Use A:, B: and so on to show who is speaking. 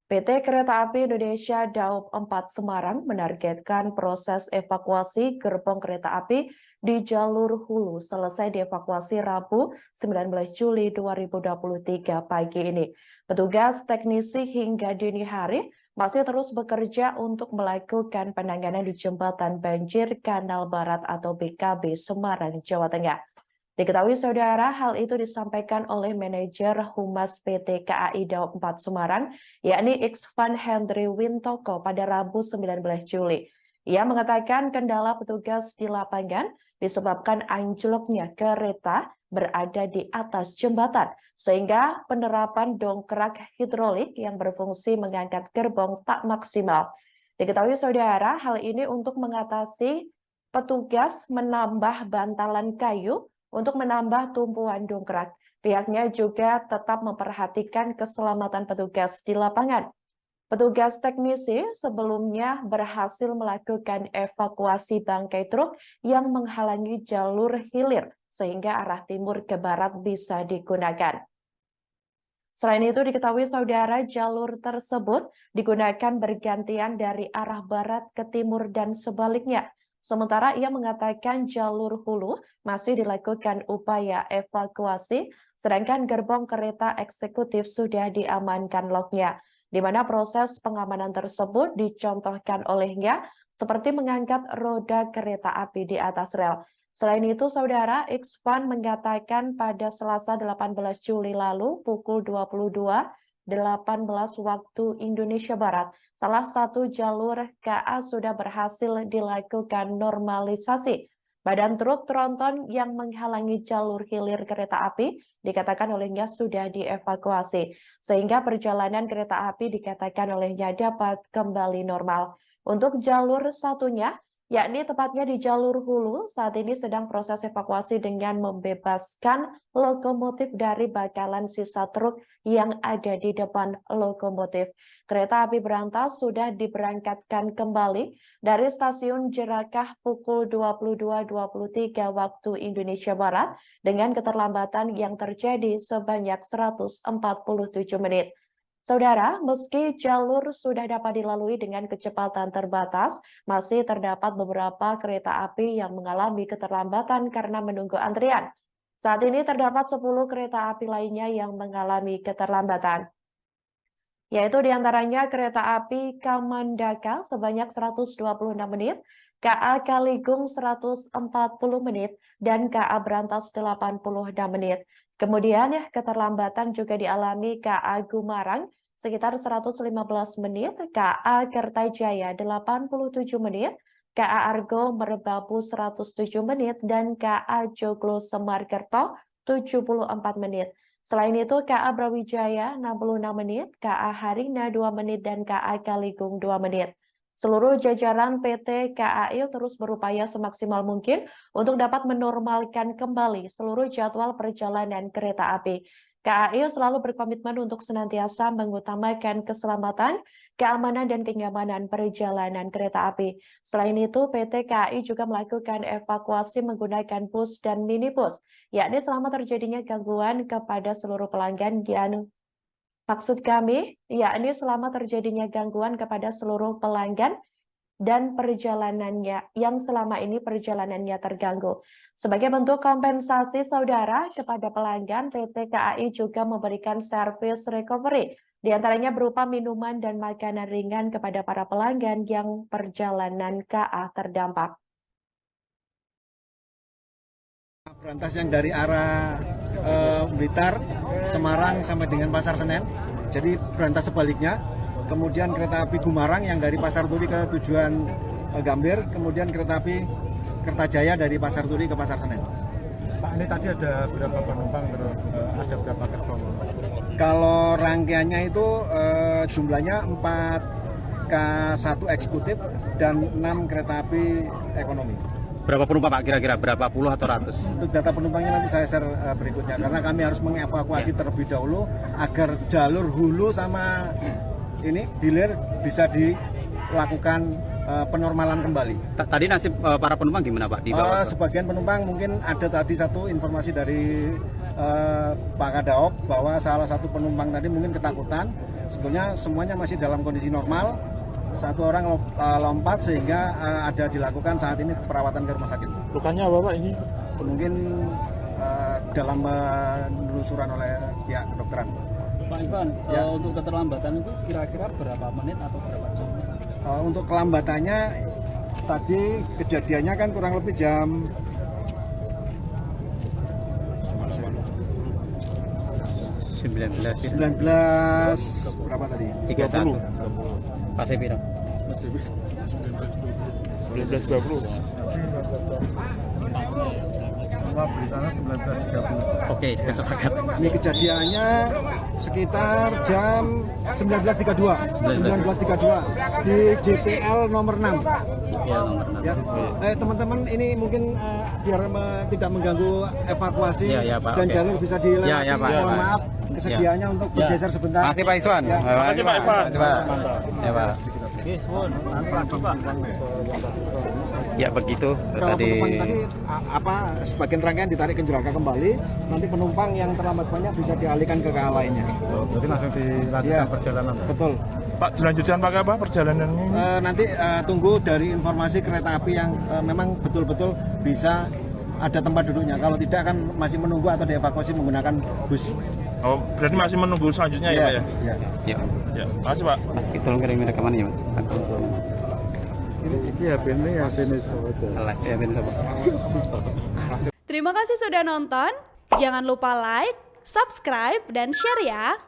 A: PT Kereta Api Indonesia Daup 4 Semarang menargetkan proses evakuasi gerbong kereta api di jalur hulu selesai dievakuasi Rabu 19 Juli 2023 pagi ini. Petugas teknisi hingga dini hari masih terus bekerja untuk melakukan penanganan di Jembatan Banjir Kanal Barat atau BKB Semarang, Jawa Tengah. Diketahui saudara, hal itu disampaikan oleh manajer Humas PT KAI Daup 4 Semarang, yakni Iksvan Hendry Wintoko pada Rabu 19 Juli. Ia mengatakan kendala petugas di lapangan disebabkan anjloknya kereta berada di atas jembatan, sehingga penerapan dongkrak hidrolik yang berfungsi mengangkat gerbong tak maksimal. Diketahui saudara, hal ini untuk mengatasi petugas menambah bantalan kayu untuk menambah tumpuan dongkrak. Pihaknya juga tetap memperhatikan keselamatan petugas di lapangan. Petugas teknisi sebelumnya berhasil melakukan evakuasi bangkai truk yang menghalangi jalur hilir sehingga arah timur ke barat bisa digunakan. Selain itu diketahui saudara jalur tersebut digunakan bergantian dari arah barat ke timur dan sebaliknya. Sementara ia mengatakan jalur hulu masih dilakukan upaya evakuasi, sedangkan gerbong kereta eksekutif sudah diamankan loknya, di mana proses pengamanan tersebut dicontohkan olehnya seperti mengangkat roda kereta api di atas rel. Selain itu, saudara, Iksvan mengatakan pada Selasa 18 Juli lalu pukul 22.18 waktu Indonesia Barat, salah satu jalur KA sudah berhasil dilakukan normalisasi. Badan truk tronton yang menghalangi jalur hilir kereta api dikatakan olehnya sudah dievakuasi, sehingga perjalanan kereta api dikatakan olehnya dapat kembali normal. Untuk jalur satunya, yakni tepatnya di jalur hulu, saat ini sedang proses evakuasi dengan membebaskan lokomotif dari bakalan sisa truk yang ada di depan lokomotif. Kereta api berantas sudah diberangkatkan kembali dari stasiun Jerakah pukul 22.23 waktu Indonesia Barat dengan keterlambatan yang terjadi sebanyak 147 menit. Saudara, meski jalur sudah dapat dilalui dengan kecepatan terbatas, masih terdapat beberapa kereta api yang mengalami keterlambatan karena menunggu antrian. Saat ini terdapat 10 kereta api lainnya yang mengalami keterlambatan, yaitu diantaranya kereta api Kamandaka sebanyak 126 menit, KA Kaligung 140 menit, dan KA Brantas 86 menit. Kemudian keterlambatan juga dialami KA Gumarang sekitar 115 menit, KA Kertajaya 87 menit, KA Argo Merbabu 107 menit, dan KA Joglo Semarkerto 74 menit. Selain itu, KA Brawijaya 66 menit, KA Harina 2 menit, dan KA Kaligung 2 menit. Seluruh jajaran PT KAI terus berupaya semaksimal mungkin untuk dapat menormalkan kembali seluruh jadwal perjalanan kereta api. KAI selalu berkomitmen untuk senantiasa mengutamakan keselamatan, keamanan, dan kenyamanan perjalanan kereta api. Selain itu, PT KAI juga melakukan evakuasi menggunakan bus dan minibus, yakni selama terjadinya gangguan kepada seluruh pelanggan yang maksud kami, yakni selama terjadinya gangguan kepada seluruh pelanggan dan perjalanannya yang selama ini perjalanannya terganggu. Sebagai bentuk kompensasi saudara kepada pelanggan, PT KAI juga memberikan servis recovery, diantaranya berupa minuman dan makanan ringan kepada para pelanggan yang perjalanan KA terdampak.
B: Berantas yang dari arah Blitar, Semarang sampai dengan Pasar Senen, jadi berantas sebaliknya. Kemudian kereta api Gumarang yang dari Pasar Turi ke tujuan Gambir, kemudian kereta api Kertajaya dari Pasar Turi ke Pasar Senen.
C: Pak, ini tadi ada berapa penumpang, terus ada berapa gerbong?
B: Kalau rangkaiannya itu jumlahnya 4 K1 eksekutif dan 6 kereta api ekonomi.
D: Berapa penumpang Pak kira-kira? Berapa puluh atau ratus?
B: Untuk data penumpangnya nanti saya share berikutnya, karena kami harus mengevakuasi terlebih dahulu agar jalur hulu sama ini hilir bisa dilakukan penormalan kembali.
D: Tadi nasib para penumpang gimana Pak? Di bawah
B: sebagian penumpang mungkin ada tadi satu informasi dari Pak Kadaop bahwa salah satu penumpang tadi mungkin ketakutan. Sebenarnya semuanya masih dalam kondisi normal. Satu orang lompat sehingga ada dilakukan saat ini perawatan ke rumah sakit.
C: Lukanya apa Pak ini?
B: Mungkin dalam penelusuran oleh pihak kedokteran.
E: Pak Ivan,
B: Ya.
E: untuk keterlambatan itu kira-kira berapa menit atau berapa jam?
B: Untuk kelambatannya tadi kejadiannya kan kurang lebih jam 19 berapa tadi?
D: 31 Pasir Piro.
C: 19.20. Semua beritanya 19.30.
D: Oke, sepakat.
B: Ini kejadiannya sekitar jam 19.32 di JPL nomor 6.
D: Sipil nomor 6.
B: Ya. Teman-teman ini mungkin biar tidak mengganggu evakuasi
D: Ya, ya, Pak.
B: dan
D: Oke.
B: jalur bisa dilewati.
D: Ya, ya, Pak.
B: Mohon
D: Ya.
B: maaf kesediaannya untuk bergeser sebentar.
D: Makasih Pak Iswan.
B: Ya.
D: Makasih Pak. Makasih Pak. Ya Pak. Ya begitu
B: Kalau
D: tadi.
B: penumpang tadi sebagian rangkaian ditarik ke Jeraka kembali, nanti penumpang yang terlambat banyak bisa dialihkan ke KA lainnya.
C: Berarti langsung dilanjutkan
B: Iya.
C: perjalanan.
B: Betul.
C: Pak, dilanjutkan pakai apa perjalanannya ini?
B: Nanti tunggu dari informasi kereta api yang memang betul-betul bisa ada tempat duduknya. Kalau tidak kan masih menunggu atau dievakuasi menggunakan bus.
C: Oh, berarti masih menunggu selanjutnya ya Pak ya?
B: Iya.
D: Ya.
C: Ya, makasih Pak.
D: Mas tolong kirim rekaman ya Mas.
B: Ini HP ini saja.
D: Salah. Ya ben sapa.
F: Terima kasih sudah nonton. Jangan lupa like, subscribe, dan share ya.